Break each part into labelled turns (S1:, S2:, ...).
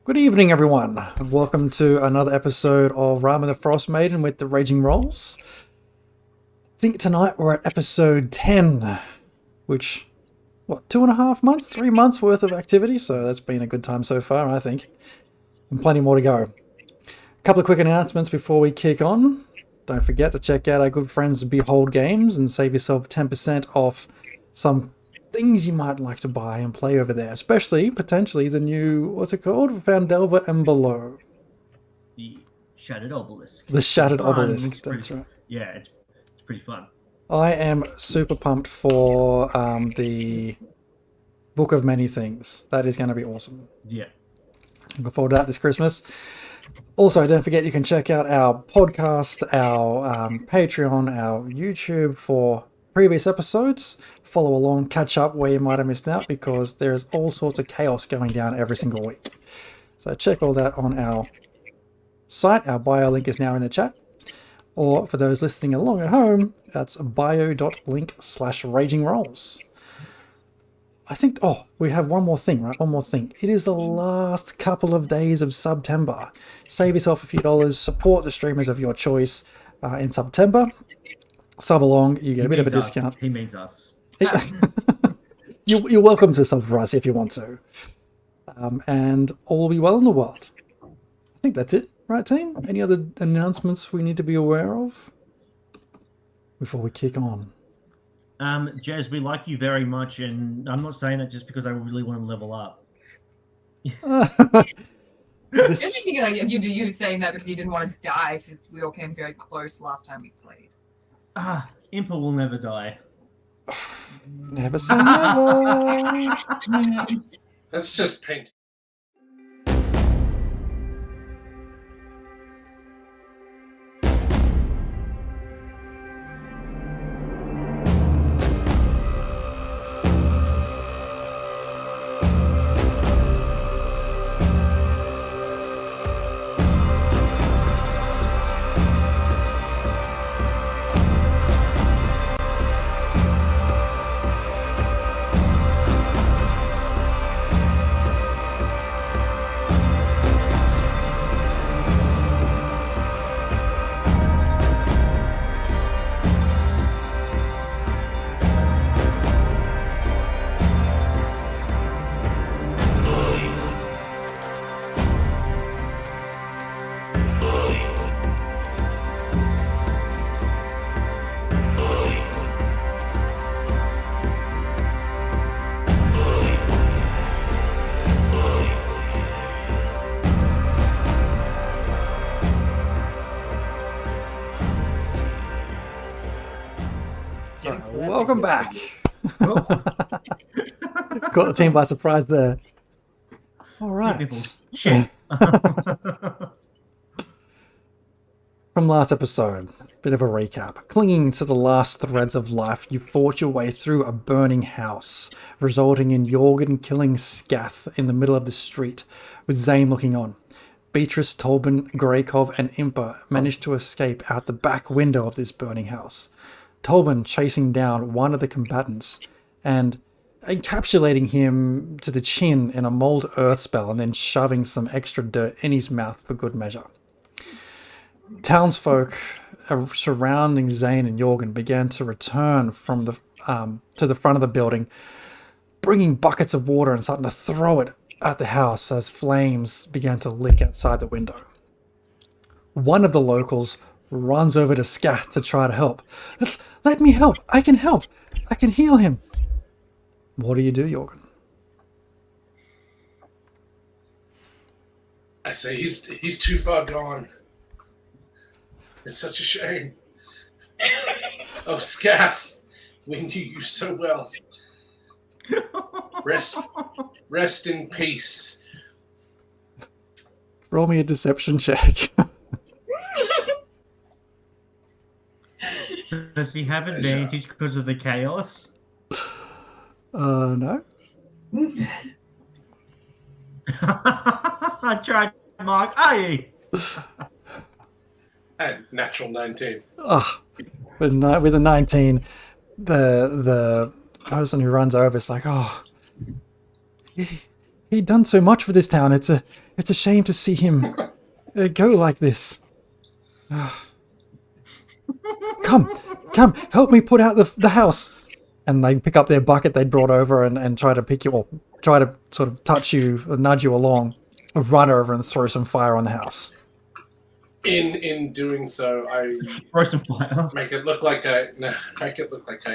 S1: Good evening, everyone, and welcome to another episode of Rime the Frostmaiden with the Raging Rolls. I think tonight we're at episode 10, which, 2.5 months, 3 months worth of activity, so that's been a good time so far, I think. And plenty more to go. A couple of quick announcements before we kick on. Don't forget to check out our good friends Behold Games and save yourself 10% off some things you might like to buy and play over there, especially potentially the new, what's it called? Found Delver and Below.
S2: The Shattered Obelisk.
S1: The Shattered
S2: Fun.
S1: Obelisk, that's right.
S2: Yeah, it's pretty fun.
S1: I am super pumped for the Book of Many Things. That is going to be awesome.
S2: Yeah.
S1: Looking forward to that this Christmas. Also, don't forget you can check out our podcast, our Patreon, our YouTube for previous episodes. Follow along, catch up where you might have missed out, because there's all sorts of chaos going down every single week. So check all that on our site. Our bio link is now in the chat. Or for those listening along at home, that's bio.link/ragingrolls. I think, we have one more thing, right? One more thing. It is the last couple of days of September. Save yourself a few dollars, support the streamers of your choice in September. Sub along, you get a bit of a discount.
S2: He means us.
S1: You're welcome to sub for us if you want to. And all will be well in the world. I think that's it, right, team? Any other announcements we need to be aware of before we kick on?
S2: Jazz, we like you very much, and I'm not saying that just because I really want to level up.
S3: Just thinking like you saying that because you didn't want to die, because we all came very close last time we played.
S2: Impa will never die.
S1: Never say never.
S4: That's just paint.
S1: Welcome back. Caught the team by surprise there. All right.
S2: Shit.
S1: From last episode, bit of a recap. Clinging to the last threads of life, you fought your way through a burning house, resulting in Jorgen killing Skath in the middle of the street, with Zane looking on. Beatrice, Tolben, Greykov, and Impa managed to escape out the back window of this burning house. Tolben chasing down one of the combatants and encapsulating him to the chin in a mold earth spell, and then shoving some extra dirt in his mouth for good measure. Townsfolk surrounding Zane and Jorgen began to return from the to the front of the building, bringing buckets of water and starting to throw it at the house as flames began to lick outside the window. One of the locals runs over to Skath to try to help. Let me help. I can help. I can heal him. What do you do, Jorgen?
S4: I say he's too far gone. It's such a shame. Oh, Skath, we knew you so well. Rest in peace.
S1: Roll me a deception check.
S2: Does he have advantage because of the chaos?
S1: No.
S2: I tried, Mark. Aye.
S4: And natural 19.
S1: With a 19, the person who runs over is like, he done so much for this town. It's It's a shame to see him go like this. Come, help me put out the house. And they pick up their bucket they'd brought over and try to pick you up, try to sort of touch you, or nudge you along, or run over and throw some fire on the house.
S4: In doing so, I
S2: Throw some fire.
S4: make it look like I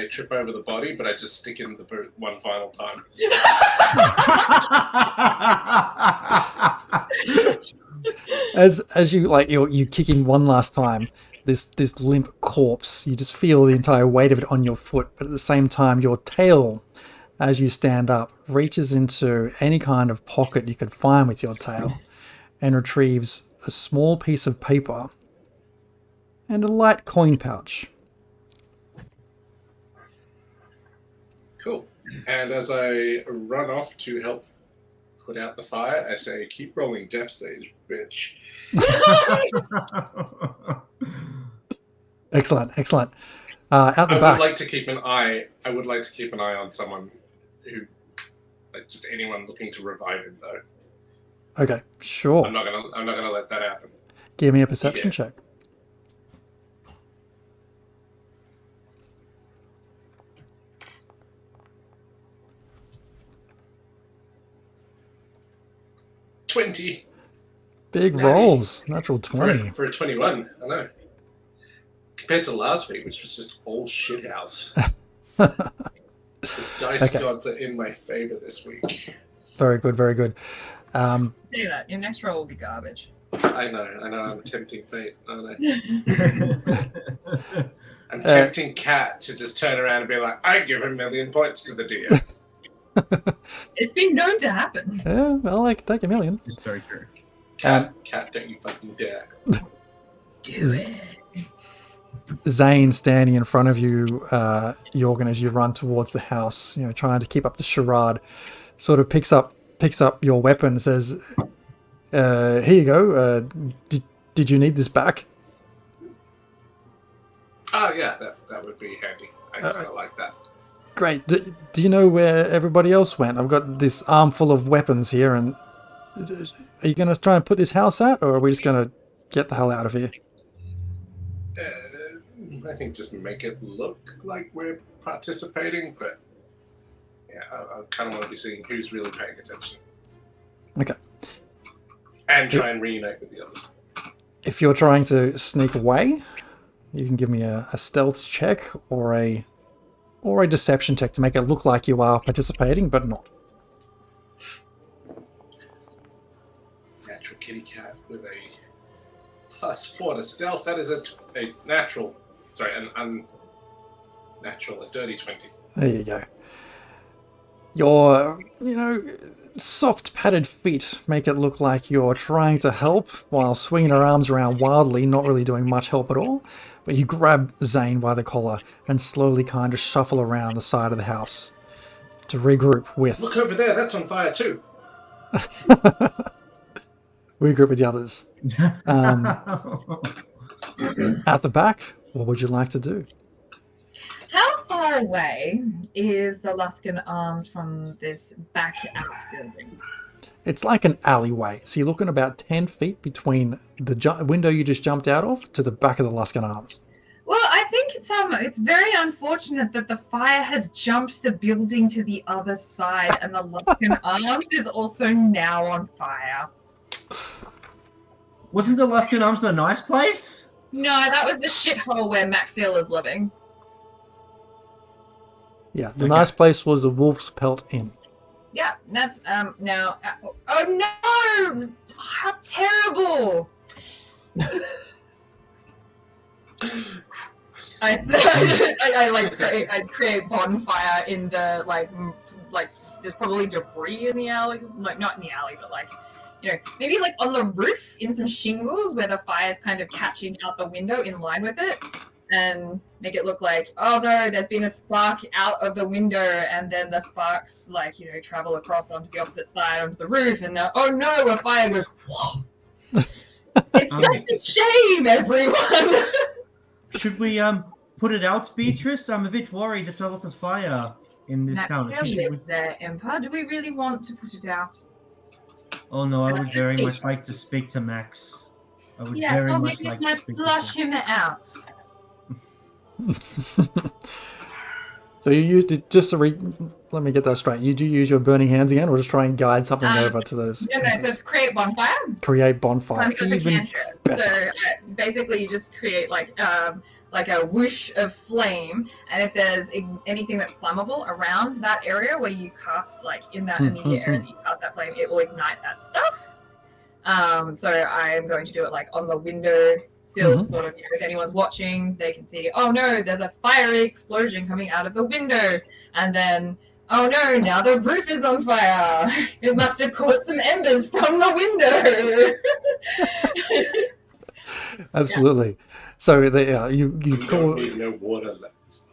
S4: trip over the body, but I just stick in the boot one final time.
S1: As you like you kicking one last time, this limp corpse, you just feel the entire weight of it on your foot, but at the same time your tail, as you stand up, reaches into any kind of pocket you could find with your tail and retrieves a small piece of paper and a light coin pouch.
S4: Cool. And as I run off to help put out the fire, I say, "Keep rolling death stage, bitch."
S1: Excellent. Out the
S4: I
S1: back.
S4: would like to keep an eye. I would like to keep an eye on someone who, like, just anyone looking to revive him, though.
S1: Okay, sure.
S4: I'm not gonna let that happen.
S1: Give me a perception
S4: Yeah.
S1: check.
S4: $20
S1: Big
S4: Natty.
S1: rolls. Natural 20.
S4: for a 21. I know. Compared to last week, which was just all shithouse. The dice
S1: Okay.
S4: gods are in my favor this week.
S1: Very good.
S3: Say that. Your next roll will be garbage.
S4: I know. I'm tempting fate, aren't I? I'm tempting Cat to just turn around and be like, "I give a million points to the deer."
S3: It's been known to happen.
S1: Yeah, well, I can take a million.
S2: It's very true.
S4: Cat, don't you fucking dare.
S3: Do it.
S1: Zane standing in front of you, Jorgen, as you run towards the house, trying to keep up the charade, sort of picks up your weapon and says, "Here you go. Did you need this back?"
S4: Oh yeah, that would be handy. I kind of like that.
S1: Great. Do you know where everybody else went? I've got this armful of weapons here, and are you going to try and put this house out, or are we just going to get the hell out of here?
S4: I think just make it look like we're participating, but yeah, I kind of want to be seeing who's really paying attention.
S1: Okay.
S4: And try and reunite with the others.
S1: If you're trying to sneak away, you can give me a stealth check or a deception check to make it look like you are participating, but not.
S4: Natural kitty cat with a +4 to stealth. That is a natural. Sorry, an unnatural, a dirty 20.
S1: There you go. Your, soft padded feet make it look like you're trying to help while swinging her arms around wildly, not really doing much help at all. But you grab Zane by the collar and slowly kind of shuffle around the side of the house to regroup with...
S4: Look over there, that's on fire too.
S1: Regroup with the others. At the back, what would you like to do?
S3: How far away is the Luskan Arms from this back out building?
S1: It's like an alleyway, so you're looking about 10 feet between the window you just jumped out of to the back of the Luskan Arms.
S3: Well, I think it's very unfortunate that the fire has jumped the building to the other side, and the Luskan Arms is also now on fire.
S2: Wasn't the Luskan Arms the nice place?
S3: No, that was the shithole where Maxil is living.
S1: Yeah, the nice place was the Wolf's Pelt Inn.
S3: Yeah, that's now. Oh no! How terrible! I create bonfire in the like there's probably debris in the alley, like not in the alley, but like maybe like on the roof in some shingles where the fire's kind of catching out the window in line with it. And make it look like, oh no, there's been a spark out of the window, and then the sparks travel across onto the opposite side onto the roof, and oh no, a fire goes. Whoa. It's such a shame, everyone.
S2: Should we put it out, Beatrice? I'm a bit worried. It's a lot of fire in this town.
S3: Maxwell lives there, Emperor. Do we really want to put it out?
S2: Oh no, I
S3: That's
S2: would
S3: the
S2: very much
S3: station.
S2: like to speak to Max. I would
S3: Yes,
S2: very
S3: well,
S2: much
S3: maybe
S2: like
S3: we
S2: to
S3: might
S2: speak to
S3: flush
S2: him.
S3: him out.
S1: So you used it just to let me get that straight. You do use your burning hands again, or just try and guide something over to those?
S3: No, so it's create bonfire.
S1: Create bonfire.
S3: So it's a
S1: Even
S3: cantrip.
S1: better.
S3: So basically, you just create like a whoosh of flame, and if there's anything that's flammable around that area where you cast, like in that immediate area that you cast that flame, it will ignite that stuff. So I am going to do it like on the window sill, sort of. If anyone's watching, they can see. Oh no, there's a fiery explosion coming out of the window, and then. Oh no, now the roof is on fire. It must have caught some embers from the window.
S1: Absolutely. So you
S4: You don't need no water lamps.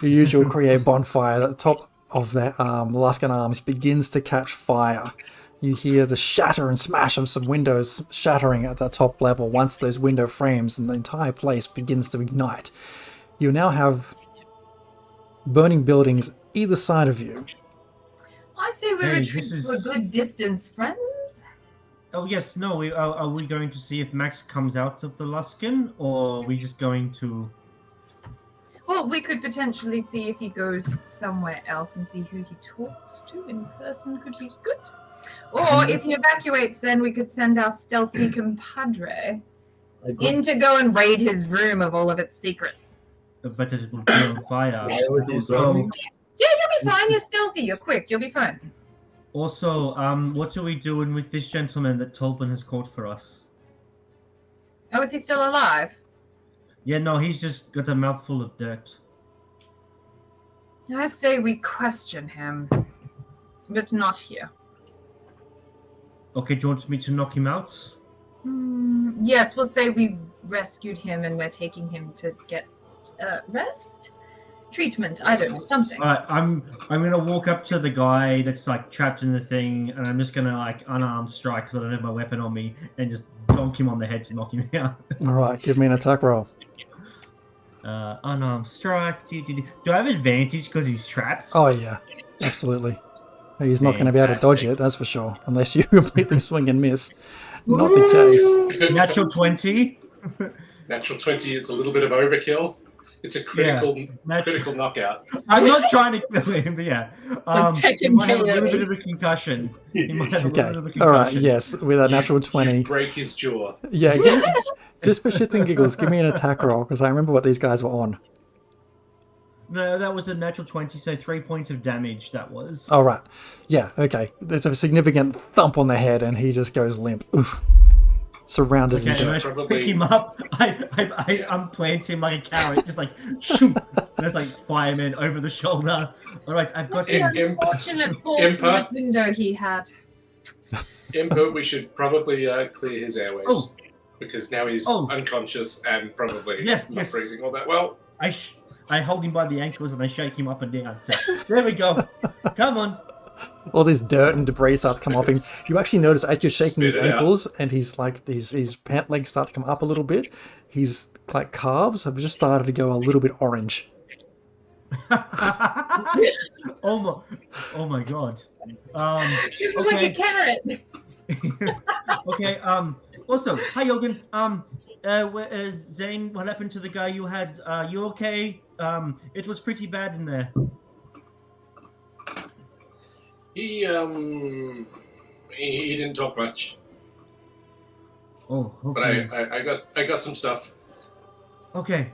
S1: you use your create bonfire. At the top of that Luskan Arms begins to catch fire. You hear the shatter and smash of some windows shattering at the top level once those window frames and the entire place begins to ignite. You now have burning buildings either side of you.
S3: I say we retreat to a good distance, friends.
S2: Oh yes, no. Are we going to see if Max comes out of the Luskan, or are we just going to?
S3: Well, we could potentially see if he goes somewhere else and see who he talks to in person. Could be good. Or if he evacuates, then we could send our stealthy compadre in to go and raid his room of all of its secrets.
S2: But it will be on fire.
S3: Yeah, you'll be fine. You're stealthy. You're quick. You'll be fine.
S2: Also, what are we doing with this gentleman that Tolbin has caught for us?
S3: Oh, is he still alive?
S2: Yeah, no, he's just got a mouthful of dirt.
S3: I say we question him, but not here.
S2: Okay, do you want me to knock him out?
S3: Yes, we'll say we rescued him and we're taking him to get rest? Treatment, I don't know, something.
S2: Alright, I'm gonna walk up to the guy that's like trapped in the thing, and I'm just gonna like unarmed strike because I don't have my weapon on me, and just donk him on the head to knock him out.
S1: Alright, give me an attack roll.
S2: Unarmed strike. Do I have advantage because he's trapped?
S1: Oh yeah, absolutely. He's not going to be able to dodge it, that's for sure. Unless you completely swing and miss. Not the case.
S2: Natural 20.
S4: Natural 20, it's a little bit of overkill. It's a critical knockout.
S2: I'm not trying to kill him, but yeah. He might have a little bit of a concussion.
S1: Alright, yes, with a natural 20.
S4: You break his jaw.
S1: Yeah, just for shits and giggles, give me an attack roll, because I remember what these guys were on.
S2: No, that was a natural 20, so 3 points of damage, that was.
S1: Oh, right. Yeah, okay. There's a significant thump on the head, and he just goes limp. Oof. Surrounded in dirt.
S2: Pick him up. I plant him like a carrot, just like, shoot. There's like firemen over the shoulder. All right, I've got him.
S3: Unfortunate fortunate window he had.
S4: Impa, we should probably clear his airways. Because now he's unconscious and probably not breathing all that well.
S2: I hold him by the ankles and I shake him up and down. So, there we go. Come on.
S1: All this dirt and debris starts to come off him. You actually notice as you're shaking his ankles and he's like his pant legs start to come up a little bit. His like calves have just started to go a little bit orange.
S2: Oh my god.
S3: It's like a carrot.
S2: Okay. Also, hi Jorgen. Zane, what happened to the guy you had? You okay? It was pretty bad in there.
S4: He didn't talk much.
S2: Oh, okay.
S4: But I got some stuff.
S2: Okay.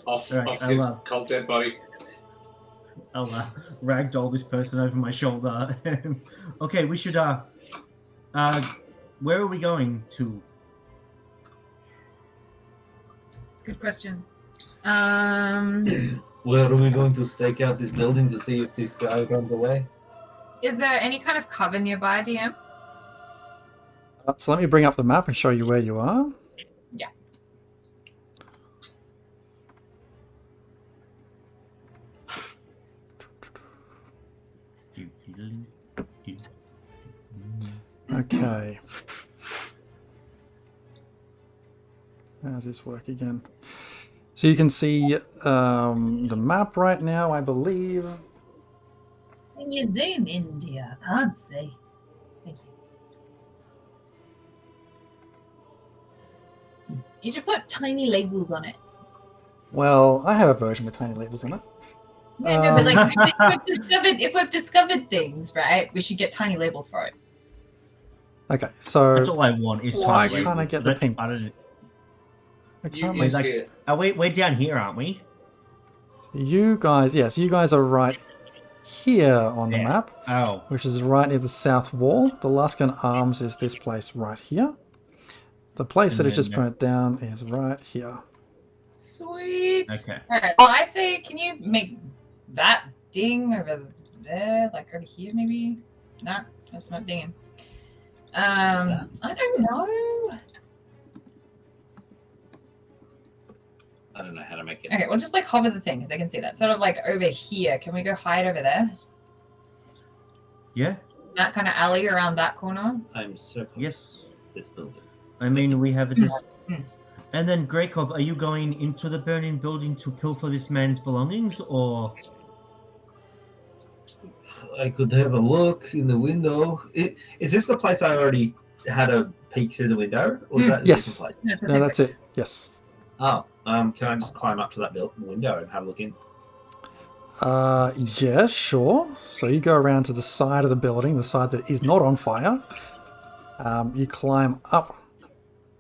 S4: Off his cold dead body.
S2: I'll ragdoll this person over my shoulder. Okay, we should where are we going to?
S3: Good question.
S5: Where are we going to stake out this building to see if this guy runs away?
S3: Is there any kind of cover nearby, DM?
S1: So let me bring up the map and show you where you are.
S3: Yeah.
S1: Okay. How does this work again? So you can see the map right now, I believe.
S3: Can you zoom in, dear? I can't see. Thank you. You should put tiny labels on it.
S1: Well, I have a version with tiny labels on it.
S3: Yeah, no, but like if we've discovered things, right? We should get tiny labels for it.
S1: Okay, so
S2: That's all I want is
S1: why
S2: tiny
S1: can't I
S2: labels.
S1: get the pink?
S2: I don't.
S1: I
S4: You,
S1: can't
S4: you
S1: make-
S2: like-
S4: see it.
S2: We're down here, aren't we?
S1: You guys, yes, you guys are right here on the
S2: Yeah.
S1: map,
S2: Oh.
S1: which is right near the south wall. The Luskan Arms is this place right here. The place that
S2: And
S1: is just
S2: then
S1: burnt down is right here.
S3: Sweet.
S2: Okay.
S3: Alright, well I say can you make that ding over there? Like over here maybe? Nah, that's not dinging. I don't know.
S5: I don't know how to make it.
S3: Okay, we'll just like hover the thing because they can see that. Sort of like over here. Can we go hide over there?
S2: Yeah.
S3: That kind of alley around that corner?
S5: I'm circling
S2: Yes.
S5: this building.
S2: I mean, we have this.
S3: Mm.
S2: And then, Grekov, are you going into the burning building to pilfer this man's belongings, or?
S5: I could have a look in the window. Is this the place I already had a peek through the window? Or is that a
S1: Yes.
S5: different place?
S3: That's the
S1: No,
S3: same
S1: that's it. Yes.
S5: Oh, can I just climb up to that window and have a look in?
S1: Yeah, sure. So you go around to the side of the building, the side that is not on fire. You climb up.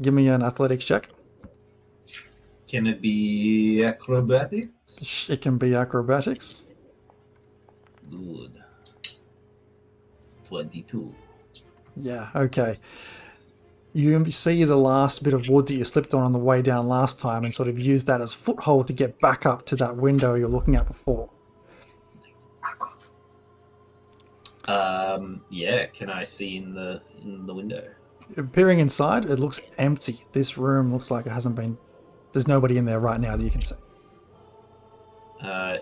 S1: Give me an athletics check.
S5: Can it be acrobatics?
S1: It can be acrobatics.
S5: Good. 22.
S1: Yeah, okay. You see the last bit of wood that you slipped on the way down last time and sort of use that as foothold to get back up to that window you're looking at before.
S5: Yeah, can I see in the window?
S1: Peering inside, it looks empty. This room looks like it hasn't been... There's nobody in there right now that you can see.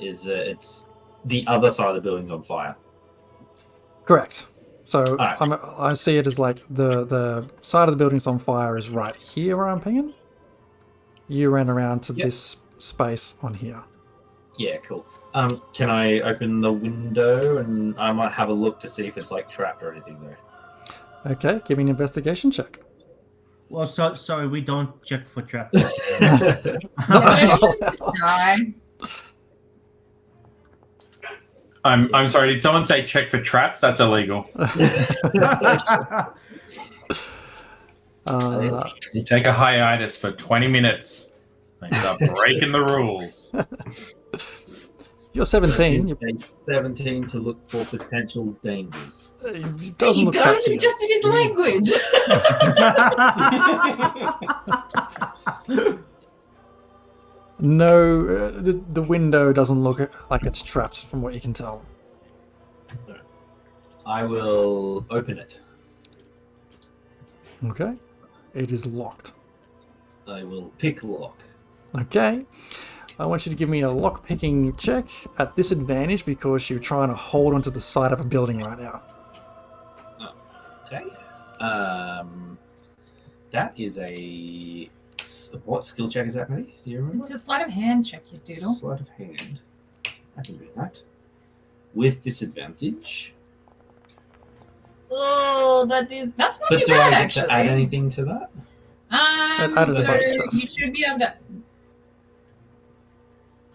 S5: It's the other side of the building's on fire.
S1: Correct. So
S5: Alright.
S1: I see it as like the side of the building's on fire is right here where I'm pinging. You ran around to
S5: Yep.
S1: this space on here.
S5: Yeah, cool. Can I open the window and I might have a look to see if it's like trapped or anything there?
S1: Okay, give me an investigation check.
S2: Well, sorry, we don't check for traps.
S3: Die.
S6: I'm sorry, did someone say check for traps? That's illegal. You take a hiatus for 20 minutes. And start breaking the rules.
S1: You're 17. You,
S5: Take 17 to look for potential dangers.
S1: it doesn't
S3: He
S1: look
S3: goes
S1: trapped
S3: and adjusted his language.
S1: No, the window doesn't look like it's trapped from what you can tell.
S5: I will open it.
S1: Okay. It is locked.
S5: I will pick lock.
S1: Okay. I want you to give me a lock picking check at disadvantage because you're trying to hold onto the side of a building right now.
S5: Okay. That is a... What skill check is that, Maddie? Do you remember?
S3: It's a sleight of hand check, you doodle.
S5: Sleight of hand. I can do that. With disadvantage.
S3: Oh, that's not
S5: But
S3: too
S5: do
S3: bad
S5: I get
S3: actually.
S5: to add anything to that?
S1: It added a
S3: So
S1: bunch of stuff.
S3: you should be able to.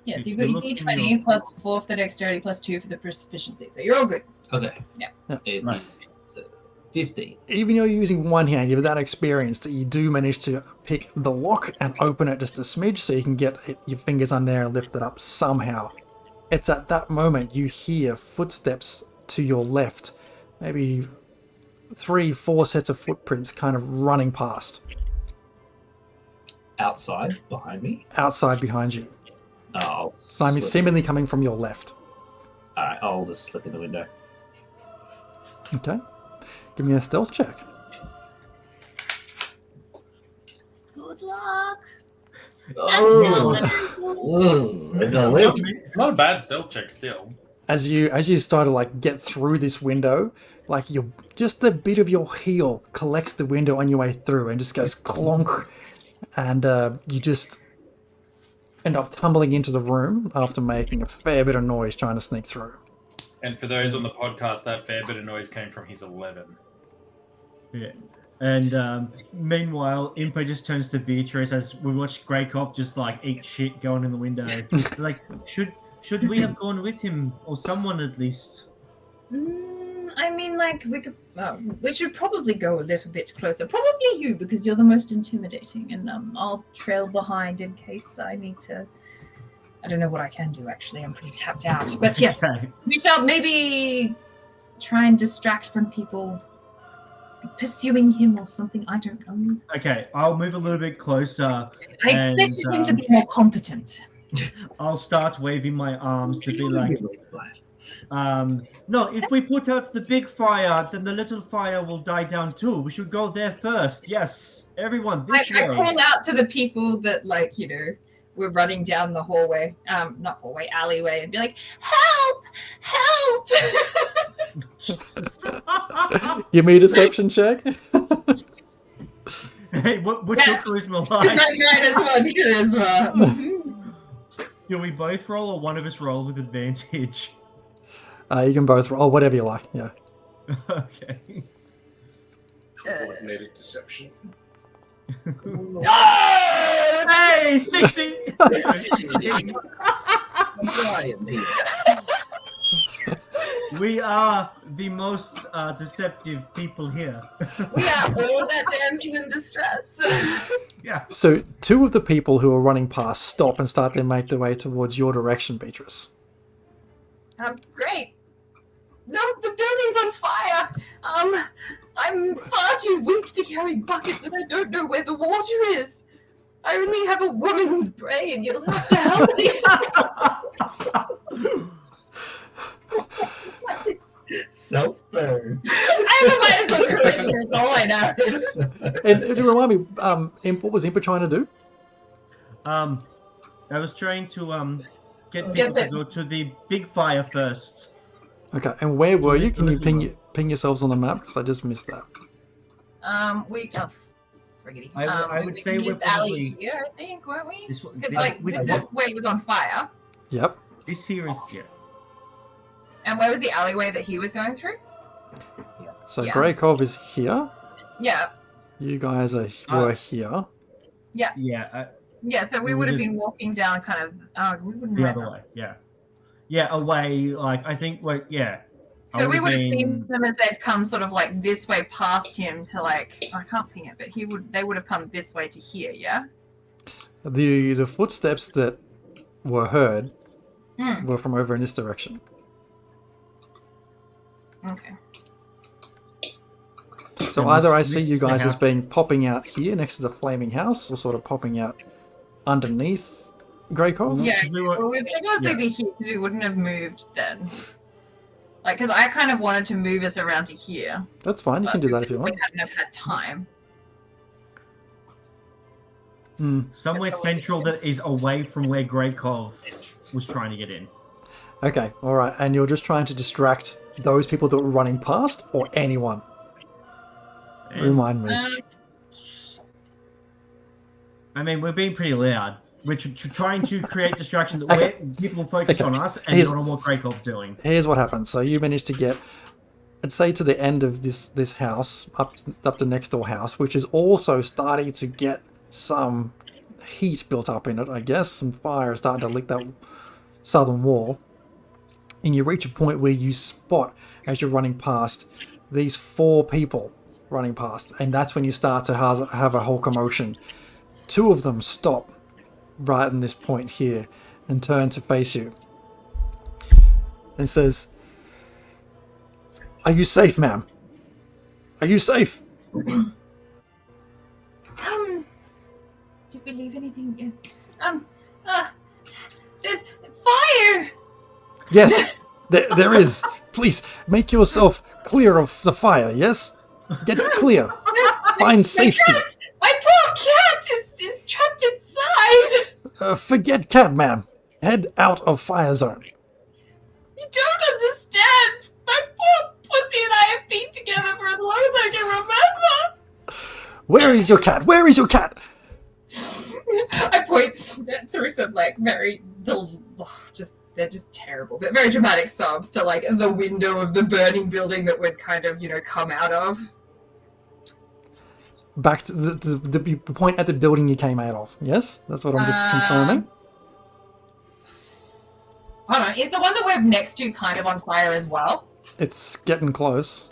S3: Yes,
S2: If
S3: you've got
S2: you
S3: your
S2: look in
S3: D20
S2: your-
S3: plus 4 for the dexterity plus 2 for the proficiency. So you're all good.
S5: Okay.
S3: Yeah.
S5: It's
S6: Nice.
S5: 50.
S1: Even though you're using one hand, you have that experience that you do manage to pick the lock and open it just a smidge so you can get your fingers on there and lift it up somehow. It's at that moment you hear footsteps to your left, maybe 3-4 sets of footprints kind of running past,
S5: Outside, behind me.
S1: outside behind you.
S5: I'll
S1: Simon,
S5: slip
S1: seemingly coming from your left.
S5: Alright, I'll just slip in the window.
S1: Okay. Give me a stealth check.
S3: Good luck.
S5: Oh, I got
S6: Still,
S5: away.
S6: not a bad stealth check still.
S1: As you start to like get through this window, like your just the bit of your heel collects the window on your way through and just goes clonk, and you just end up tumbling into the room after making a fair bit of noise trying to sneak through.
S6: And for those on the podcast, that fair bit of noise came from his 11.
S2: Yeah. And meanwhile, Impa just turns to Beatrice as we watch Greykov just like eat shit going in the window. Like, should we have gone with him or someone at least?
S3: I mean, like, we should probably go a little bit closer. Probably you, because you're the most intimidating, and I'll trail behind in case I need to. I don't know what I can do, actually. I'm pretty tapped out. But yes,
S2: Okay.
S3: we shall maybe try and distract from people pursuing him or something. I don't know.
S2: Okay, I'll move a little bit closer.
S3: I expected him to be more competent.
S2: I'll start waving my arms to be like, no, if we put out the big fire, then the little fire will die down too. We should go there first. Yes, everyone, this
S3: I
S2: way.
S3: call out to the people that, like, you know, we're running down the hallway, not hallway, alleyway, and be like, help, help.
S1: Give me a deception check.
S2: Hey, what's
S3: Yes.
S2: your charisma like?
S3: Charisma.
S2: Do we both roll or one of us roll with advantage?
S1: You can both roll, whatever you like. Yeah.
S2: Okay.
S4: Coordinated deception.
S2: Hey, 60! We are the most deceptive people here.
S3: We are all that damsel in distress.
S2: Yeah.
S1: So two of the people who are running past stop and start to make their way towards your direction, Beatrice.
S3: Great. No, the building's on fire. I'm far too weak to carry buckets, and I don't know where the water is. I only have a woman's brain. You'll have to help me.
S5: Self-burn.
S3: I have a minus 1 charisma, all I know.
S1: And remind me, what was Impa trying to do?
S2: I was trying to get people to go to the big fire first.
S1: Okay, and where were you? Can you
S2: Jerusalem.
S1: ping yourselves on the map? Because I just missed that.
S3: Friggity.
S2: I would say we're
S3: this alley
S2: probably-
S3: here, I think, weren't we?
S2: This one-
S3: Because
S2: this-
S3: this way was on fire.
S1: Yep.
S2: This here is here.
S3: And where was the alleyway that he was going through?
S1: So
S3: Yeah.
S1: Greykov is here.
S3: Yeah.
S1: You guys were here.
S2: Yeah,
S3: Yeah, so we
S2: We
S3: would have
S2: did-
S3: been walking down kind of we wouldn't
S2: the
S3: have-
S2: other way. Yeah, away. Like I think. Like yeah. I
S3: So we would have
S2: been-
S3: seen them as they'd come sort of like this way past him to like I can't ping it, but they would have come this way to here, yeah?
S1: The footsteps that were heard
S3: Hmm.
S1: were from over in this direction.
S3: Okay.
S1: So
S2: And
S1: either
S2: this-
S1: I
S2: this
S1: see you
S2: is the
S1: guys as
S2: house.
S1: being popping out here next to the flaming house, or sort of popping out underneath Greykov.
S3: Yeah,
S2: We were-
S3: well, we'd probably
S2: yeah.
S3: be here because we wouldn't have moved then. Like, because I kind of wanted to move us around to here.
S1: That's fine. You
S3: but
S1: can do that if you
S3: we
S1: want.
S3: hadn't have had time.
S1: Hmm.
S2: Somewhere central that is away from where Greykov was trying to get in.
S1: Okay. All right. And you're just trying to distract those people that were running past, or anyone.
S2: And,
S1: Remind me.
S2: I mean, we're being pretty loud. We're trying to create distraction that
S1: Okay.
S2: people focus
S1: Okay.
S2: on us and
S1: Here's-
S2: not on what Greykov's doing.
S1: Here's what happens. So you managed to get, I'd say, to the end of this house, up the next door house, which is also starting to get some heat built up in it, I guess. Some fire is starting to lick that southern wall. And you reach a point where you spot, as you're running past, these 4 people running past. And that's when you start to have a whole commotion. 2 of them stop right in this point here and turn to face you. And says, "Are you safe, ma'am? Are you safe?"
S3: Did we leave anything? There's fire!
S1: Yes, there is. Please, make yourself clear of the fire, yes? Get clear. Find safety.
S3: My poor cat is trapped inside!
S1: Forget cat, ma'am. Head out of fire zone.
S3: You don't understand! My poor pussy and I have been together for as long as I can remember!
S1: Where is your cat? Where is your cat?
S3: I point through some like they're just terrible, but very dramatic sobs to like the window of the burning building that would kind of, come out of.
S1: back to the point at the building you came out of. Yes, that's what I'm just confirming.
S3: Hold on, is the one that we're next to kind of on fire as well?
S1: It's getting close.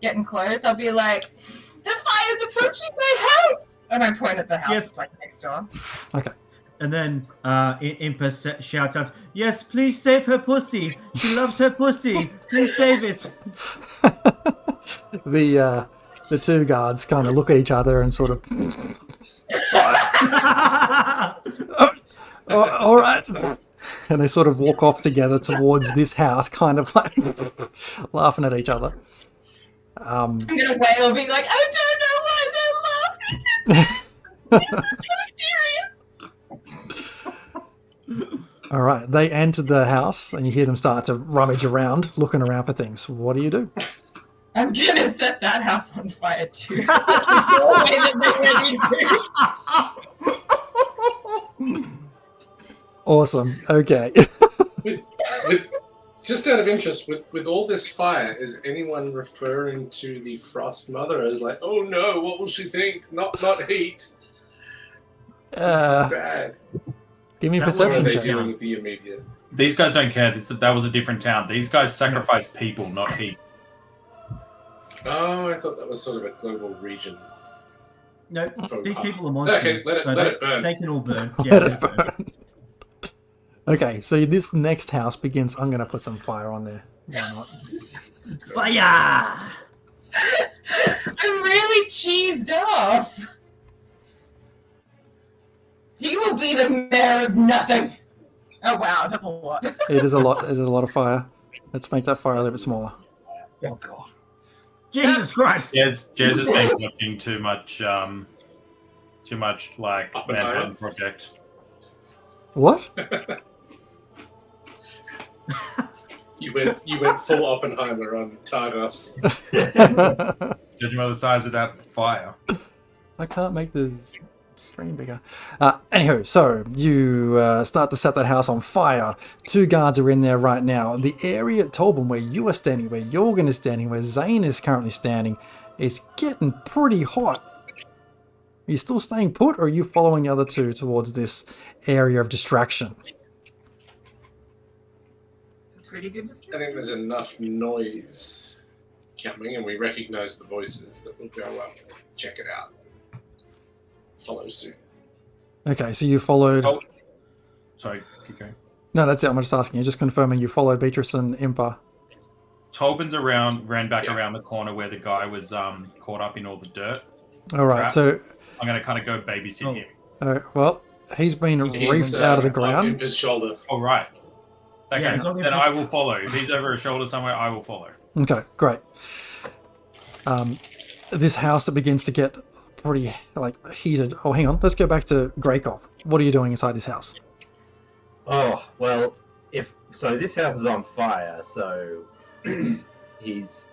S3: Getting close. I'll be like, the fire's approaching my house, and I point at the house
S2: Yes.
S3: that's like next door.
S1: Okay.
S2: And then Impa shouts out, "Yes, please save her pussy. She loves her pussy. Please save it."
S1: The two guards kind of look at each other and sort of, all right. And they sort of walk off together towards this house, kind of like laughing at each other.
S3: I'm gonna wail, being like, I don't know why they're laughing. This is so serious.
S1: All right, they enter the house, and you hear them start to rummage around, looking around for things. What do you do?
S3: I'm gonna set that house on fire too. The way that they're ready to.
S1: Awesome. Okay.
S4: With just out of interest, with all this fire, is anyone referring to the Frost Mother as like, oh no, what will she think? Not heat. It's bad.
S1: Give me a
S2: That
S4: What are
S1: perception
S4: they
S1: check.
S4: dealing with the immediate?
S6: These guys don't care. That was a different town. These guys sacrifice people, not heat.
S4: Oh, I thought that was sort of a global region.
S2: No,
S4: So,
S2: these people are monsters.
S4: okay, let it burn.
S2: They can all burn. Yeah,
S1: Let it burn. Okay, so this next house begins. I'm going to put some fire on there. Why not?
S2: Fire!
S3: I'm really cheesed off. He will be the mayor of nothing. Oh wow, that's a lot.
S1: It is a lot. It is a lot of fire. Let's make that fire a little bit smaller.
S5: Oh god.
S2: Jesus Christ!
S6: Jez has been watching too much like
S4: Oppenheimer.
S6: Manhattan Project.
S1: What?
S4: You went full Oppenheimer on Targos.
S6: Judging by the size of that fire.
S1: I can't make the stream bigger. Anywho, so you start to set that house on fire. Two guards are in there right now. The area at Tolban where you are standing, where Jorgen is standing, where Zane is currently standing, is getting pretty hot. Are you still staying put, or are you following the other two towards this area of distraction?
S3: It's a pretty good
S4: I
S3: description.
S4: think there's enough noise coming, and we recognise the voices that will go up, check it out, follow suit.
S1: Okay, so you followed...
S6: Oh. Sorry, keep going.
S1: No, that's it. I'm just asking you. Just confirming you followed Beatrice and Impa.
S6: Tolban's ran back around the corner where the guy was caught up in all the dirt.
S1: All right,
S6: Trapped.
S1: so...
S6: I'm going to kind of go babysit him.
S1: well, he's been
S4: He's,
S1: reaped out of the
S4: on
S1: ground.
S4: Impa's shoulder.
S6: All right. Okay,
S2: Yeah, as long as
S6: then
S2: we-
S6: I will follow. If he's over a shoulder somewhere, I will follow.
S1: Okay, great. This house that begins to get pretty heated. Oh, hang on. Let's go back to Greykov. What are you doing inside this house?
S5: Oh well, this house is on fire, so it's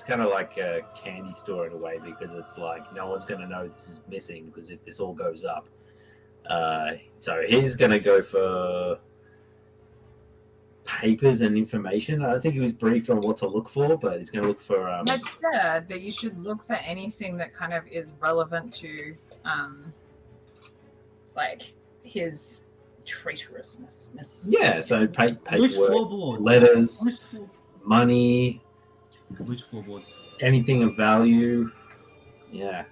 S5: kind of like a candy store in a way, because it's like no one's going to know this is missing, because if this all goes up, so he's going to go for papers and information. I don't think he was briefed on what to look for, but he's going to look for
S3: It said that you should look for anything that kind of is relevant to, like his traitorousness.
S5: yeah, so
S2: Which
S5: paperwork,
S2: floorboards?
S5: letters, money,
S2: Which floorboards?
S5: anything of value. Yeah.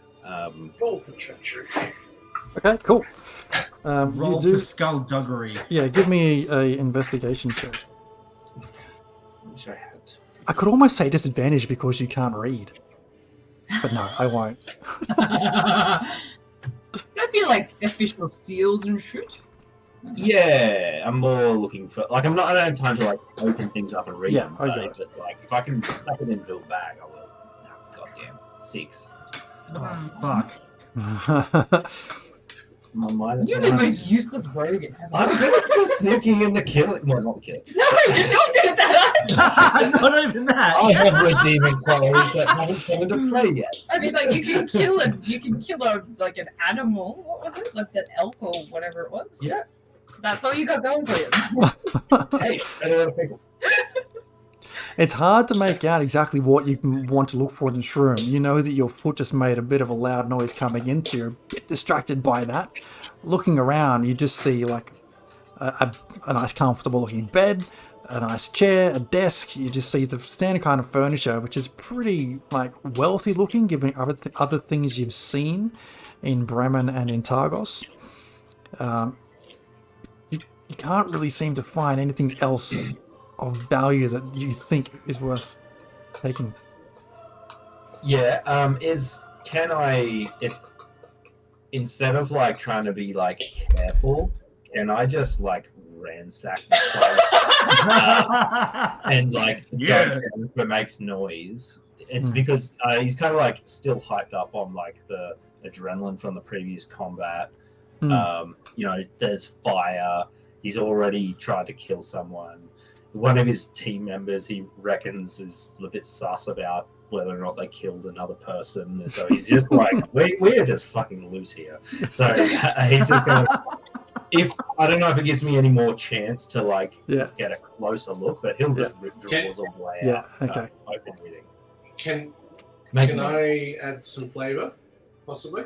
S4: Roll for treachery.
S1: Okay, cool.
S2: Roll
S1: you do,
S2: for skullduggery.
S1: yeah, give me a investigation check.
S5: Which I had.
S1: I could almost say disadvantage because you can't read. But no, I won't.
S3: I feel like official seals and shit.
S5: Yeah, I'm more looking for I don't have time to like open things up and read
S1: Yeah,
S5: them.
S1: I
S5: But
S1: get it.
S5: it's like if I can stuff it in a little bag, I will. Oh, goddamn, 6.
S2: Oh, fuck.
S5: My mind is
S3: You're the most useless rogue in heaven.
S5: I'm good at the sneaking and the killing. No, not the killing.
S3: No, you're not good at that.
S2: Not even that.
S5: I have redeeming qualities that haven't come into play yet.
S3: I mean, like you can kill a like an animal. What was it? Like that elk or whatever it was.
S5: Yeah.
S3: That's all you got going for you.
S5: Hey, better than people.
S1: It's hard to make out exactly what you want to look for in this room. You know that your foot just made a bit of a loud noise coming into you. You're a bit distracted by that. Looking around, you just see like a nice comfortable looking bed, a nice chair, a desk. You just see the standard kind of furniture, which is pretty like wealthy looking given other things you've seen in Bremen and in Targos. You can't really seem to find anything else of value that you think is worth taking.
S5: Yeah, can I, if instead of like trying to be like careful, can I just like ransack the place and like don't care if it makes noise? It's because he's kind of like still hyped up on like the adrenaline from the previous combat. You know, there's fire. He's already tried to kill someone. One of his team members he reckons is a bit sus about whether or not they killed another person. So he's just like, we're just fucking loose here. So he's just going to, if I don't know if it gives me any more chance to like get a closer look, but he'll just rip drawers all the way out.
S1: Okay.
S5: Open reading.
S4: Can I add some flavor, possibly?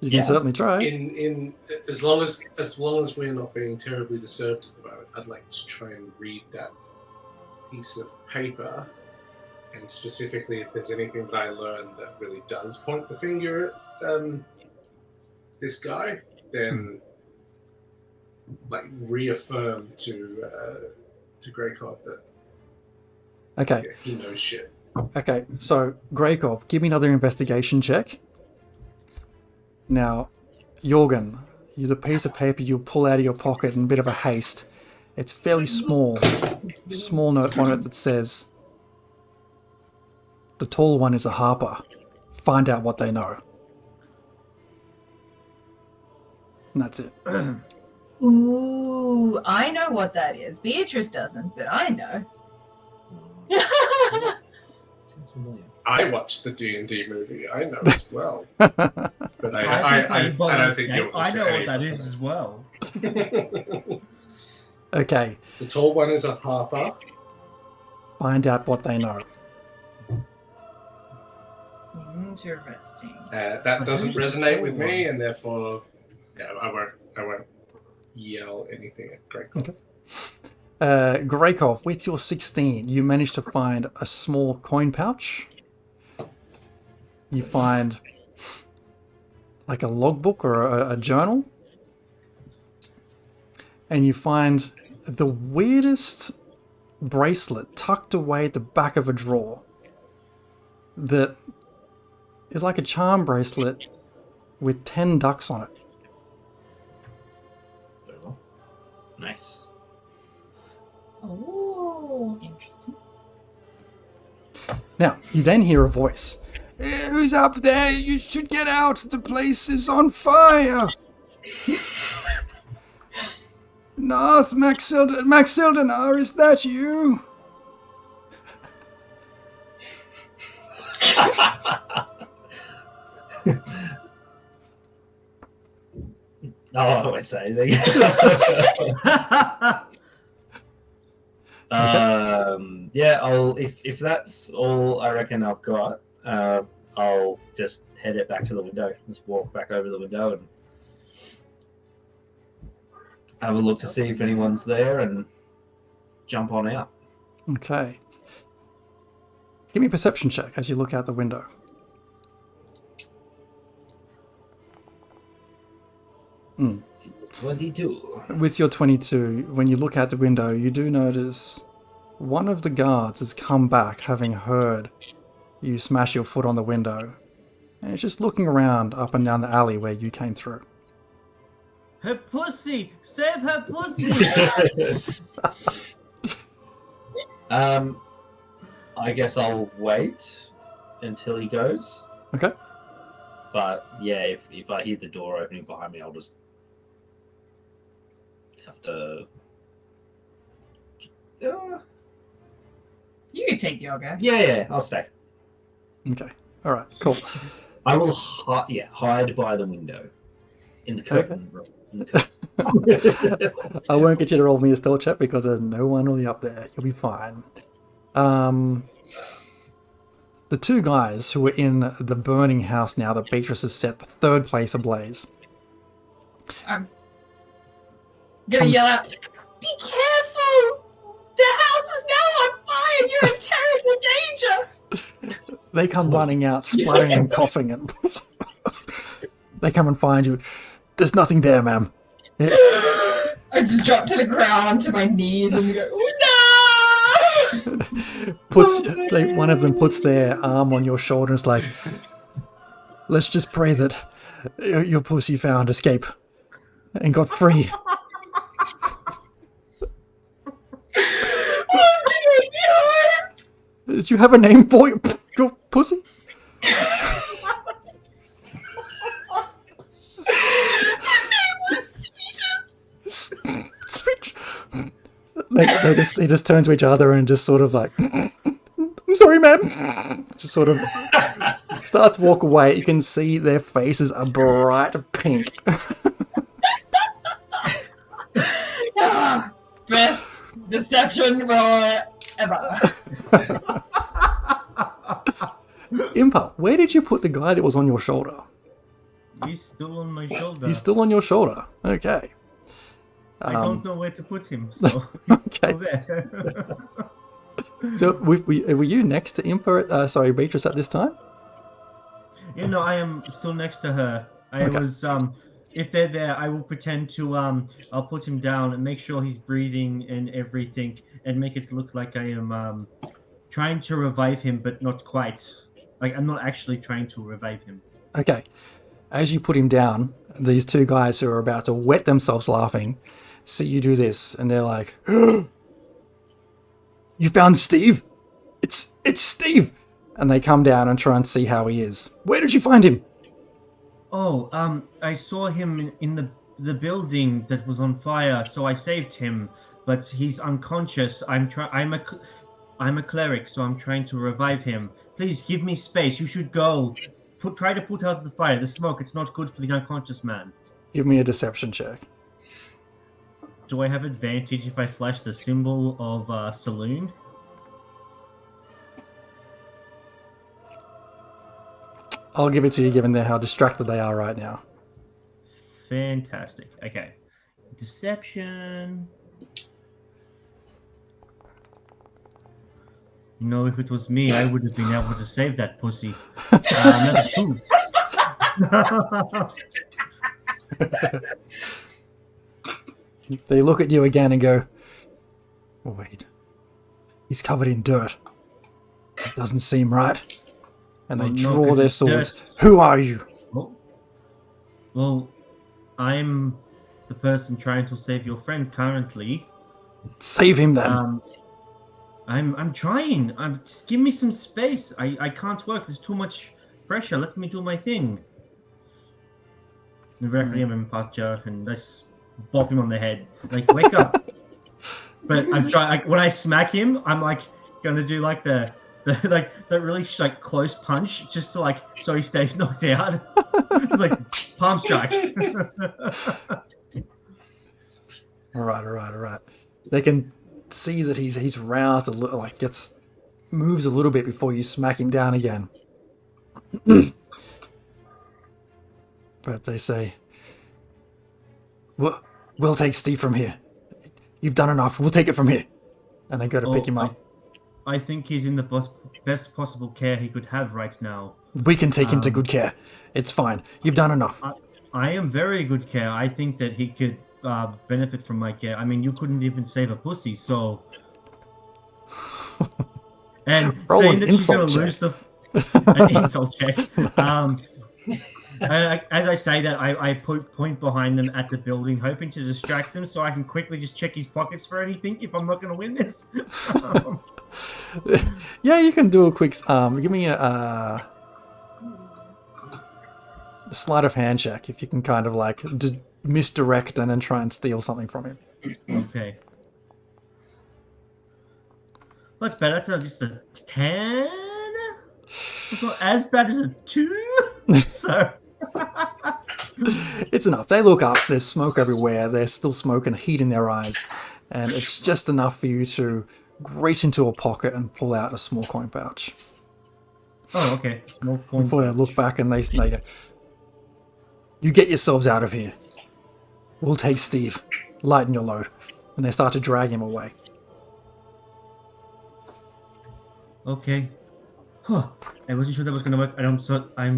S1: You can certainly try.
S4: In as long as we're not being terribly disturbed at the moment, I'd like to try and read that piece of paper, and specifically if there's anything that I learned that really does point the finger at this guy, then like reaffirm to Greykov that he knows shit.
S1: Okay, so Greykov, give me another investigation check. Now, Jorgen, the piece of paper you pull out of your pocket in a bit of a haste. It's fairly small note on it that says, "The tall one is a harper. Find out what they know." And that's it.
S3: Ooh, I know what that is. Beatrice doesn't, but I know.
S5: Sounds familiar.
S4: I watched the D&D movie. I know as well, but I don't think you'll
S2: I know what that is as well.
S1: Okay.
S4: The tall one is a harper.
S1: Find out what they know.
S3: Interesting.
S4: That doesn't resonate with me, and therefore, I won't yell anything at Greykov.
S1: Okay. Greykov, with your 16, you manage to find a small coin pouch. You find like a logbook or a journal. And you find the weirdest bracelet tucked away at the back of a drawer that is like a charm bracelet with 10 ducks on it.
S5: Very well. Nice.
S3: Oh, interesting.
S1: Now, you then hear a voice. Who's up there? You should get out. The place is on fire. Nath Maxildanar, is that you?
S5: I won't say anything. If that's all I reckon I've got, I'll just head it back to the window. Just walk back over the window and have a look to see if anyone's there and jump on out.
S1: Okay. Give me a perception check as you look out the window. Mm.
S5: 22.
S1: With your 22, when you look out the window, you do notice one of the guards has come back having heard you smash your foot on the window. And it's just looking around up and down the alley where you came through.
S2: Her pussy! Save her pussy!
S5: I guess I'll wait until he goes.
S1: Okay.
S5: But yeah, if I hear the door opening behind me, I'll just have to.
S3: You can take the ogre.
S5: Yeah, I'll stay.
S1: Okay. All right. Cool.
S5: I will hide by the window in the curtain.
S1: Okay. I won't get you to roll me a stealth check because there's no one really up there. You'll be fine. The two guys who were in the burning house now that Beatrice has set the third place ablaze.
S3: I'm gonna yell out, "Be careful! The house is now on fire! You're in terrible danger!"
S1: They come running out, spluttering and coughing, and they come and find you. There's nothing there, ma'am.
S3: I just drop to the ground to my knees and go, "No!"
S1: One of them puts their arm on your shoulder and is like, let's just pray that your pussy found escape and got free. Did you have a name for your pussy? They just turn to each other and just sort of like, I'm sorry, ma'am. Just sort of start to walk away. You can see their faces are bright pink.
S3: Best deception roll ever.
S1: Impa, where did you put the guy that was on your shoulder?
S2: He's still on my shoulder.
S1: He's still on your shoulder. Okay.
S2: I don't know where to put him, so
S1: Okay.
S2: still there.
S1: So were you next to Impa? Sorry, Beatrice at this time?
S2: I am still next to her. I
S1: Okay.
S2: was if they're there, I will pretend to I'll put him down and make sure he's breathing and everything, and make it look like I am trying to revive him, but not quite. Like I'm not actually trying to revive him.
S1: Okay. As you put him down, these two guys who are about to wet themselves laughing see you do this, and they're like, "You found Steve? It's Steve!" And they come down and try and see how he is. Where did you find him?
S2: Oh, I saw him in the building that was on fire, so I saved him, but he's unconscious. I'm a cleric, so I'm trying to revive him. Please give me space. You should go. Try to put out the fire, the smoke. It's not good for the unconscious man.
S1: Give me a deception check.
S2: Do I have advantage if I flash the symbol of saloon?
S1: I'll give it to you given how distracted they are right now.
S2: Fantastic. Okay. Deception. If it was me, I would have been able to save that pussy. Another 2.
S1: They look at you again and go, oh, wait, he's covered in dirt. It doesn't seem right. And they
S2: Well, no,
S1: draw
S2: 'cause
S1: their
S2: it's
S1: swords.
S2: dirt.
S1: Who are you?
S2: Well, I'm the person trying to save your friend currently.
S1: Save him then.
S2: I'm trying. Just give me some space. I can't work. There's too much pressure. Let me do my thing. The Requiem and Pacha, and I bop him on the head. Like, wake up. But I'm trying. When I smack him, I'm like gonna do like the that really like close punch, just to so he stays knocked out. It's like palm strike.
S1: All right. They can see that he's roused a little, moves a little bit before you smack him down again. But they say, we'll take Steve from here. You've done enough. We'll take it from here. And they go to pick him up.
S2: I think he's in the best possible care he could have right now.
S1: We can take him to good care. It's fine. You've done enough.
S2: I am very good care. I think that he could benefit from my care. I mean, you couldn't even save a pussy, so. And
S1: Roll
S2: saying
S1: an
S2: that she's going
S1: insult
S2: to lose an insult check. As I say that, I point behind them at the building, hoping to distract them so I can quickly just check his pockets for anything if I'm not going to win this.
S1: Yeah, you can do a quick. Give me a sleight of hand check if you can kind of misdirect and then try and steal something from him.
S2: Okay. That's better. That's just a 10. It's not as bad as a 2. So.
S1: It's enough. They look up. There's smoke everywhere. There's still smoke and heat in their eyes, and it's just enough for you to reach into a pocket and pull out a small coin pouch.
S2: Oh, okay. Small coin.
S1: Before they look back and they go, "You get yourselves out of here. We'll take Steve. Lighten your load." And they start to drag him away.
S2: Okay. Huh. I wasn't sure that was gonna work. And I'm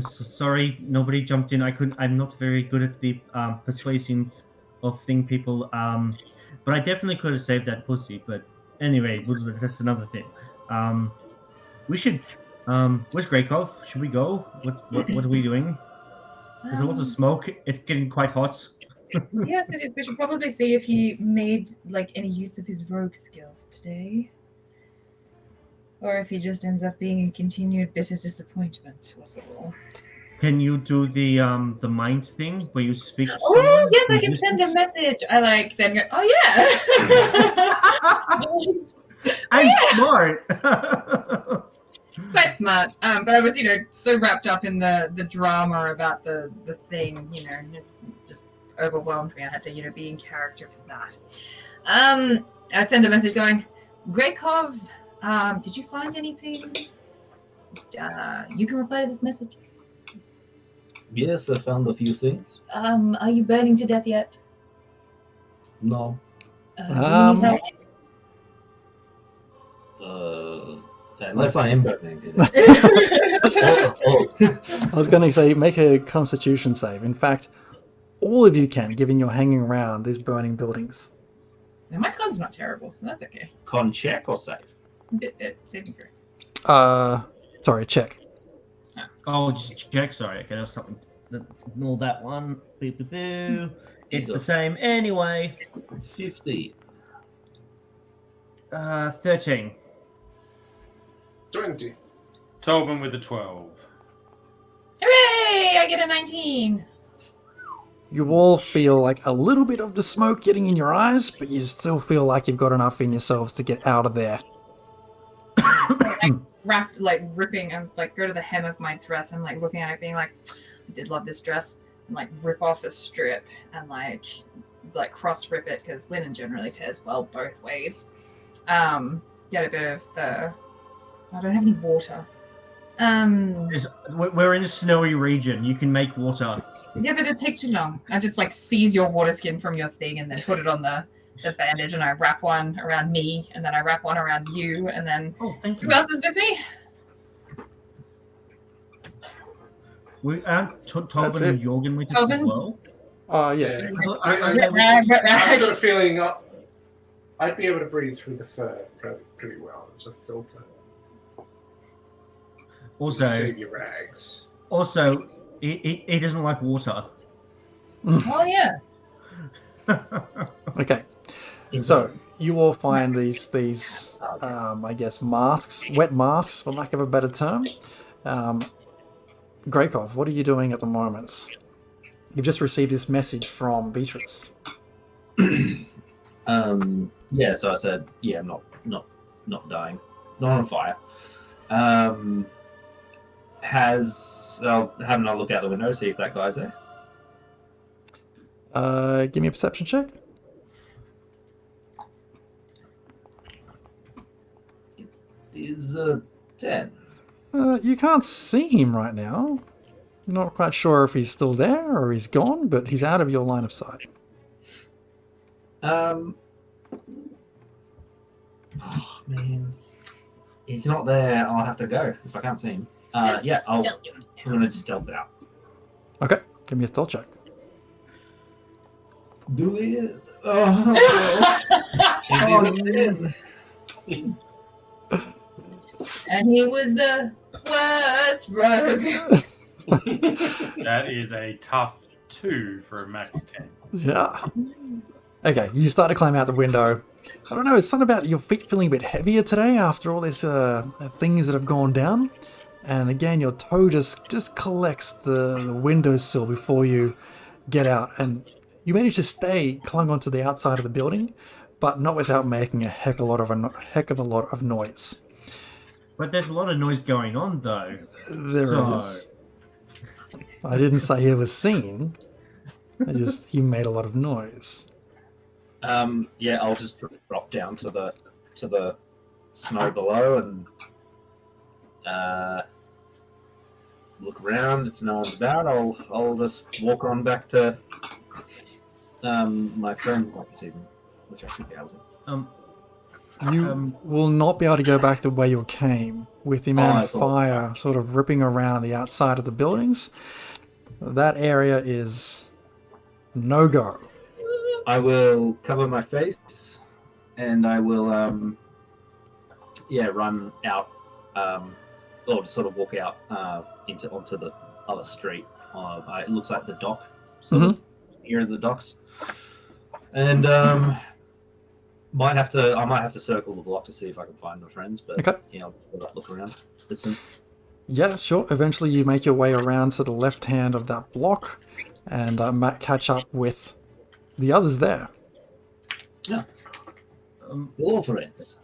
S2: so sorry. Nobody jumped in. I'm not very good at the persuasion of thing people. But I definitely could have saved that pussy. But anyway, that's another thing. We should. Where's Greykov? Should we go? What are we doing? There's a lot of smoke. It's getting quite hot.
S3: Yes, it is. We should probably see if he made like any use of his rogue skills today. Or if he just ends up being a continued bitter disappointment, possible.
S2: Can you do the mind thing where you speak to
S3: Oh
S2: someone
S3: yes, I
S2: through
S3: can send a
S2: distance?
S3: message. I like then go, oh yeah.
S2: I'm smart.
S3: Quite smart. But I was, so wrapped up in the drama about the thing, it just overwhelmed me. I had to, be in character for that. I sent a message going, Greykov, did you find anything? You can reply to this message.
S5: Yes, I found a few things.
S3: Are you burning to death yet?
S5: No.
S3: Do you need help?
S5: Unless I am burning to death.
S1: I was going to say, make a constitution save. In fact, all of you can, given you're hanging around these burning buildings.
S3: Now, my con's not terrible, so that's okay.
S5: Con check or save?
S3: Saving throw.
S1: Sorry, check.
S2: Oh, just check. Sorry, okay, there was something. Ignore that one. Boo, boo, boo. It's the same anyway.
S5: 50.
S2: 13.
S4: 20.
S6: Tobin with a 12.
S3: Hooray! I get a 19.
S1: You all feel like a little bit of the smoke getting in your eyes, but you still feel like you've got enough in yourselves to get out of there.
S3: Ripping and go to the hem of my dress. I'm looking at it, being like, I did love this dress, and rip off a strip and cross rip it because linen generally tears well both ways. Get a bit of the. I don't have any water.
S2: We're in a snowy region. You can make water.
S3: Yeah, but it'd take too long. I just seize your water skin from your thing and then put it on the bandage, and I wrap one around me, and then I wrap one around you, and then
S2: Thank you.
S3: who else is with me?
S2: We aren't Tobin and Jorgen with us as
S3: Tobin?
S2: well.
S1: Yeah.
S4: I've got a feeling I'd be able to breathe through the fur pretty well. It's a filter.
S2: Also,
S4: save your rags.
S2: Also, he doesn't like water.
S3: Oh yeah.
S1: Okay. So you all find these I guess masks, wet masks, for lack of a better term. Greykov, what are you doing at the moment? You've just received this message from Beatrice.
S5: Yeah, so I said, yeah, I'm not dying, not on fire. I'll have another look out the window, see if that guy's there.
S1: Give me a perception check.
S5: It is 10.
S1: You can't see him right now. You're not quite sure if he's still there or he's gone, but he's out of your line of sight.
S5: Oh man, he's not there. I'll have to go if I can't see him. I'm gonna just stealth out.
S1: Okay, give me a stealth check.
S5: Do it. Oh,
S3: And he was the worst rogue.
S6: That is a tough 2 for a max 10.
S1: Yeah. Okay, you start to climb out the window. I don't know, it's something about your feet feeling a bit heavier today after all these things that have gone down. And again, your toe just collects the windowsill before you get out. And you manage to stay clung onto the outside of the building, but not without making a heck of a lot of noise.
S2: But there's a lot of noise going on, though.
S1: There is. I didn't say he was seen. He made a lot of noise.
S5: Yeah, I'll just drop down to the snow below and look around. If no one's about, I'll just walk on back to my friend's this evening, which I should be able to.
S1: You will not be able to go back to where you came with the amount of fire sort of ripping around the outside of the buildings. That area is no-go.
S5: I will cover my face and I will, run out, or sort of walk out onto the other street. It looks like the dock, sort of near the docks, and I might have to circle the block to see if I can find my friends. But I'll look around, listen.
S1: Yeah, sure. Eventually, you make your way around to the left hand of that block, and catch up with the others there.
S5: Yeah. Hello, friends.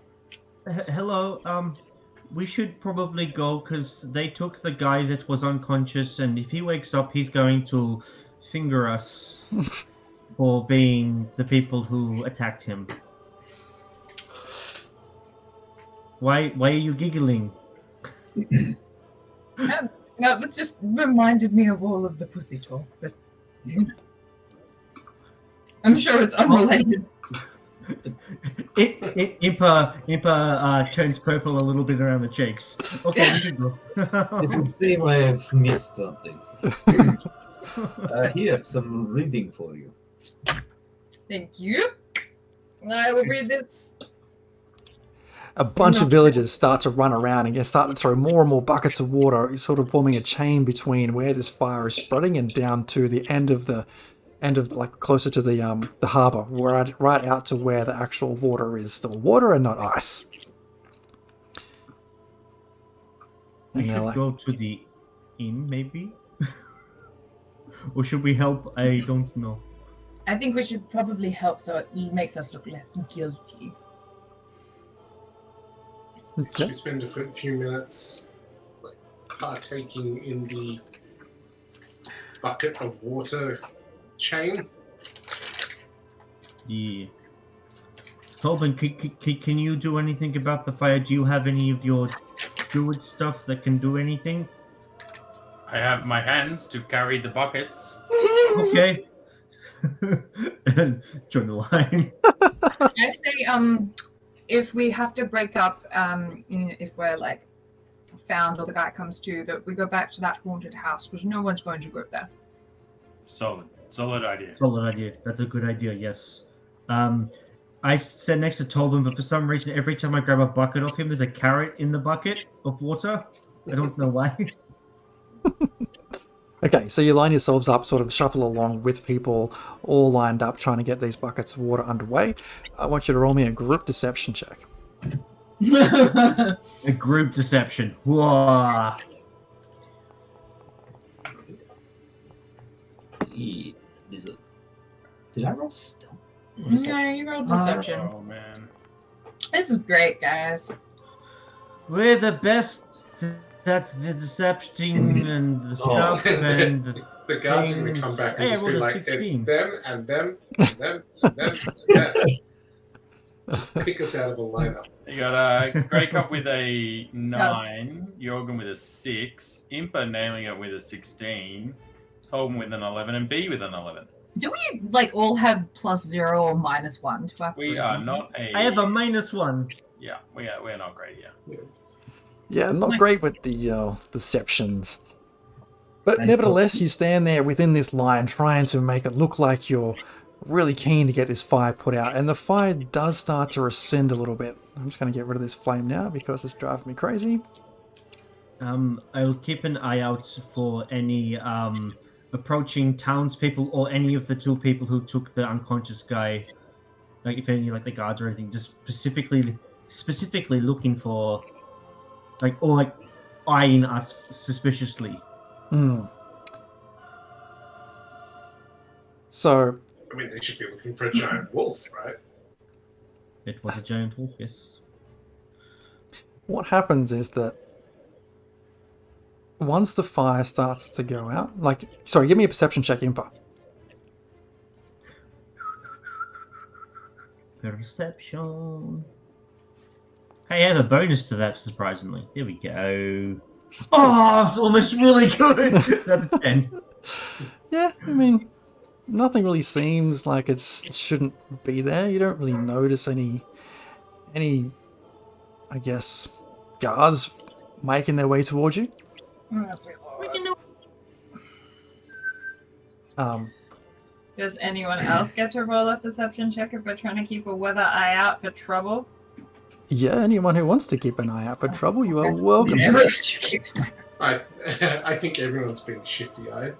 S2: Hello. We should probably go because they took the guy that was unconscious, and if he wakes up, he's going to finger us for being the people who attacked him. Why are you giggling?
S3: No, it just reminded me of all of the pussy talk, but I'm sure it's unrelated.
S2: Impa turns purple a little bit around the cheeks. Okay, we should go.
S5: It would seem I have missed something. Here, some reading for you.
S3: Thank you. I will read this.
S1: A bunch of villagers start to run around and start to throw more and more buckets of water, sort of forming a chain between where this fire is spreading and down to the end of like closer to the harbour, right out to where the actual water is still water and not ice.
S2: We should go to the inn, maybe? Or should we help? I don't know.
S3: I think we should probably help so it makes us look less guilty.
S1: Okay.
S4: Should we spend a few minutes partaking in the bucket of water chain?
S2: Yeah. Tolben, can you do anything about the fire? Do you have any of your druid stuff that can do anything?
S6: I have my hands to carry the buckets.
S2: Okay. And join the line.
S3: I say, if we have to break up, if we're like found or the guy comes to, that we go back to that haunted house because no one's going to go there.
S6: Solid idea.
S2: Solid idea. That's a good idea. Yes. I sat next to Tolben, but for some reason, every time I grab a bucket off him, there's a carrot in the bucket of water. I don't know why.
S1: Okay, so you line yourselves up, sort of shuffle along with people all lined up trying to get these buckets of water underway. I want you to roll me a group deception check.
S2: A group deception. Whoa.
S5: Did I roll stealth?
S3: No, you rolled deception.
S6: Oh man.
S3: This is great, guys.
S2: We're the best. That's the deception and the stuff and
S4: the guards are going to come back and just be like, 16. It's them and them and them and them and them. Just pick us out of a lineup.
S6: You got Grey Cup with a 9, Jorgen with a 6, Impa nailing it with a 16, Tolben with an 11, and B with an 11.
S3: Do we like all have +0 or -1 to our
S6: We are not a...
S2: I have a -1.
S6: Yeah, we're not great, yeah.
S1: Yeah, not great with the deceptions. But nevertheless, you stand there within this line trying to make it look like you're really keen to get this fire put out. And the fire does start to rescind a little bit. I'm just going to get rid of this flame now because it's driving me crazy.
S2: I'll keep an eye out for any approaching townspeople or any of the 2 people who took the unconscious guy. Like if any, like the guards or anything, just specifically looking for... Like eyeing us suspiciously.
S1: So...
S4: I mean, they should be looking for a giant wolf, right?
S2: It was a giant wolf, yes.
S1: What happens is that once the fire starts to go out... Sorry, give me a perception check, Impa.
S2: Perception... Hey, I have a bonus to that, surprisingly. Here we go. Oh, it's almost really good. That's a 10.
S1: Yeah, I mean, nothing really seems like it shouldn't be there. You don't really notice any, I guess, guards making their way towards you.
S3: Sweet Lord. Does anyone else get to roll a perception check if we're trying to keep a weather eye out for trouble?
S1: Yeah, anyone who wants to keep an eye out for trouble, you are welcome.
S3: Yeah,
S1: to.
S3: keep an eye
S4: I think everyone's been shifty-eyed.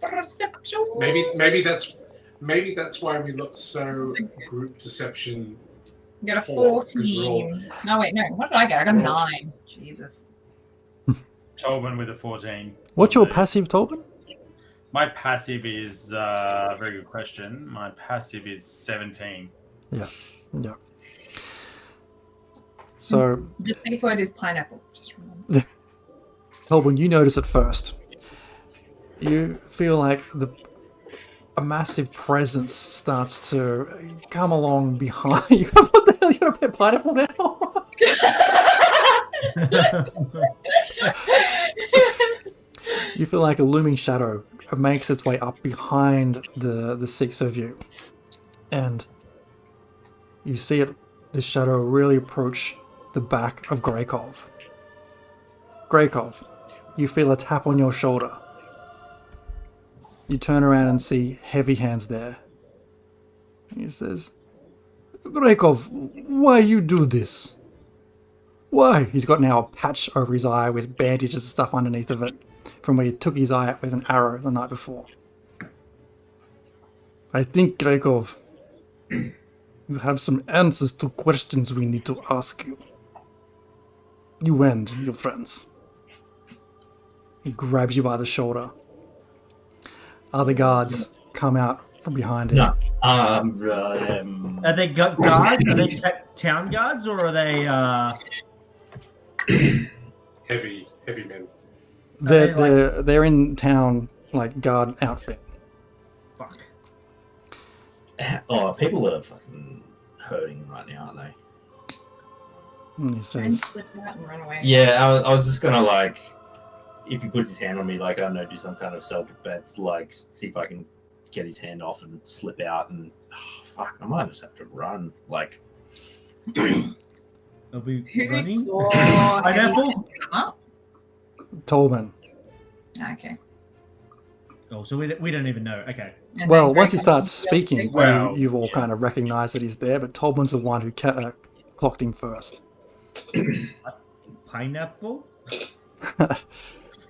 S3: out. Perception.
S4: Maybe that's why we look so group deception.
S3: You got a
S4: Poor, 'cause we're
S3: 14. No, wait, no. What did I get? I got a 9. Jesus.
S6: Tobin with a 14.
S1: What's your passive, Tolkien?
S6: My passive is very good question. My passive is 17.
S1: Yeah. So,
S3: The safe word is pineapple. Just remember.
S1: Tolkien, you notice it first. You feel like a massive presence starts to come along behind you. What the hell? You got a pet pineapple now? You feel like a looming shadow makes its way up behind the six of you, and you see this shadow really approach the back of Greykov. Greykov, you feel a tap on your shoulder. You turn around and see Heavy Hands there. He says, Greykov, why you do this? Why? He's got now a patch over his eye with bandages and stuff underneath of it from where he took his eye out with an arrow the night before. I think, Greykov, you have some answers to questions we need to ask you. You and your friends. He grabs you by the shoulder. Other guards come out from behind him.
S5: No.
S2: Are they guards? Are they town guards or are they?
S4: Heavy men.
S1: They're in town, like guard outfit.
S2: Fuck.
S5: Oh, people are fucking hurting right now, aren't they?
S1: And he
S3: Try and
S1: says,
S3: slip out and run away.
S5: Yeah, I was just gonna like, if he puts his hand on me, like I don't know, do some kind of self-defense, like see if I can get his hand off and slip out, and fuck, I might just have to run. Like,
S2: Are we
S3: Who
S2: running?
S3: saw
S2: Pineapple?
S3: Heavy Hands come up?
S1: Tolman.
S3: Okay.
S2: Oh, so we don't even know. Okay.
S3: And
S1: Well,
S3: then
S1: once he
S3: Greykov
S1: starts
S3: yells,
S1: speaking,
S6: Well,
S1: you all kind of recognize that he's there, but Tolman's the one who clocked him first.
S2: Pineapple?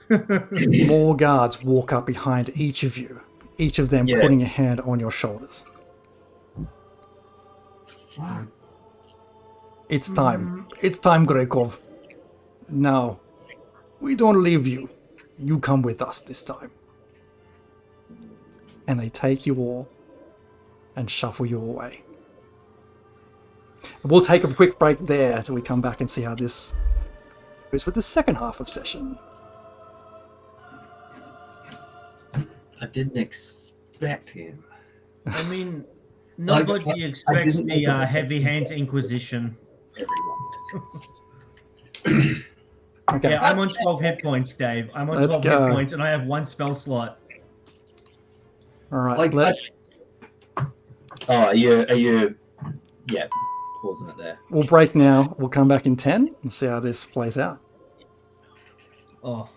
S1: More guards walk up behind each of you, each of them
S5: Yeah.
S1: putting a hand on your shoulders.
S5: fuck.
S1: It's time. It's time, Greykov. Now, we don't leave you. You come with us this time. And they take you all and shuffle you away. We'll take a quick break there until we come back and see how this goes with the second half of session.
S5: I didn't expect him.
S2: I mean, nobody expects
S5: didn't
S2: the
S5: know that.
S2: Heavy Hands Inquisition.
S5: Everyone.
S1: Okay.
S2: Yeah, I'm on 12 hit points, Dave. I'm on
S1: Let's
S2: 12
S1: go.
S2: hit points, and I have one spell slot.
S1: All right.
S5: Like, oh, are you? Yeah, pausing it there.
S1: We'll break now. We'll come back in 10 and see how this plays out.
S2: Oh,